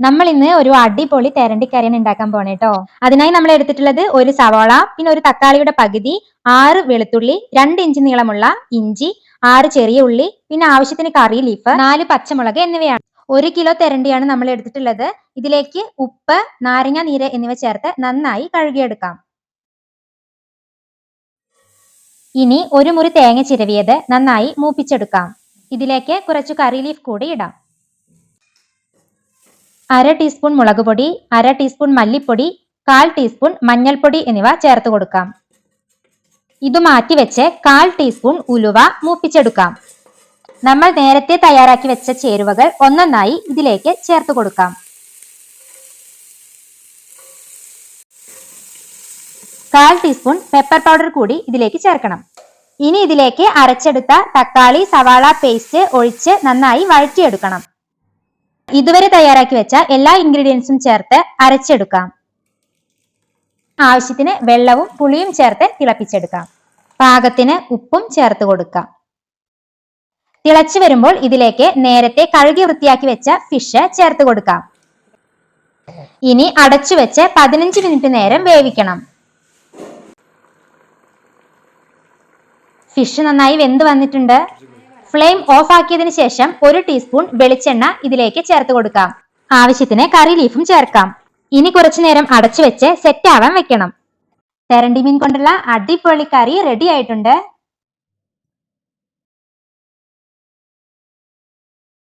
നമ്മൾ ഇന്ന് ഒരു അടിപൊളി തെരണ്ടിക്കറിയാണ് ഉണ്ടാക്കാൻ പോണേ കേട്ടോ. അതിനായി നമ്മൾ എടുത്തിട്ടുള്ളത് ഒരു സവാള, പിന്നെ ഒരു തക്കാളിയുടെ പകുതി, 6 വെളുത്തുള്ളി, 2 ഇഞ്ച് നീളമുള്ള ഇഞ്ചി, 6 ചെറിയ ഉള്ളി, പിന്നെ ആവശ്യത്തിന് കറി ലീഫ്, 4 പച്ചമുളക് എന്നിവയാണ്. 1 കിലോ തെരണ്ടിയാണ് നമ്മൾ എടുത്തിട്ടുള്ളത്. ഇതിലേക്ക് ഉപ്പ്, നാരങ്ങ നീര് എന്നിവ ചേർത്ത് നന്നായി കഴുകിയെടുക്കാം. ഇനി ഒരു മുറി തേങ്ങ ചിരവിയത് നന്നായി മൂപ്പിച്ചെടുക്കാം. ഇതിലേക്ക് കുറച്ച് കറി ലീഫ് കൂടി ഇടാം. 1/2 ടീസ്പൂൺ മുളക് പൊടി, 1/2 ടീസ്പൂൺ മല്ലിപ്പൊടി, 1/4 ടീസ്പൂൺ മഞ്ഞൾപ്പൊടി എന്നിവ ചേർത്ത് കൊടുക്കാം. ഇത് മാറ്റിവെച്ച് 1/4 ടീസ്പൂൺ ഉലുവ മൂപ്പിച്ചെടുക്കാം. നമ്മൾ നേരത്തെ തയ്യാറാക്കി വെച്ച ചേരുവകൾ ഒന്നൊന്നായി ഇതിലേക്ക് ചേർത്ത് കൊടുക്കാം. 1/4 ടീസ്പൂൺ പെപ്പർ പൗഡർ കൂടി ഇതിലേക്ക് ചേർക്കണം. ഇനി ഇതിലേക്ക് അരച്ചെടുത്ത തക്കാളി സവാള പേസ്റ്റ് ഒഴിച്ച് നന്നായി വഴറ്റിയെടുക്കണം. ഇതുവരെ തയ്യാറാക്കി വെച്ച എല്ലാ ഇൻഗ്രീഡിയൻസും ചേർത്ത് അരച്ചെടുക്കാം. ആവശ്യത്തിന് വെള്ളവും പുളിയും ചേർത്ത് തിളപ്പിച്ചെടുക്കാം. പാകത്തിന് ഉപ്പും ചേർത്ത് കൊടുക്കാം. തിളച്ചു വരുമ്പോൾ ഇതിലേക്ക് നേരത്തെ കഴുകി വൃത്തിയാക്കി വെച്ച ഫിഷ് ചേർത്ത് കൊടുക്കാം. ഇനി അടച്ചു വെച്ച് 15 മിനിറ്റ് നേരം വേവിക്കണം. ഫിഷ് നന്നായി വെന്ത് വന്നിട്ടുണ്ട്. ഫ്ലെയിം ഓഫ് ആക്കിയതിനു ശേഷം 1 ടീസ്പൂൺ വെളിച്ചെണ്ണ ഇതിലേക്ക് ചേർത്ത് കൊടുക്കാം. ആവശ്യത്തിന് കറി ലീഫും ചേർക്കാം. ഇനി കുറച്ചു നേരം അടച്ചു വെച്ച് സെറ്റ് ആവാൻ വെക്കണം. തെരണ്ടി മീൻ കൊണ്ടുള്ള അടിപൊളി കറി റെഡി ആയിട്ടുണ്ട്.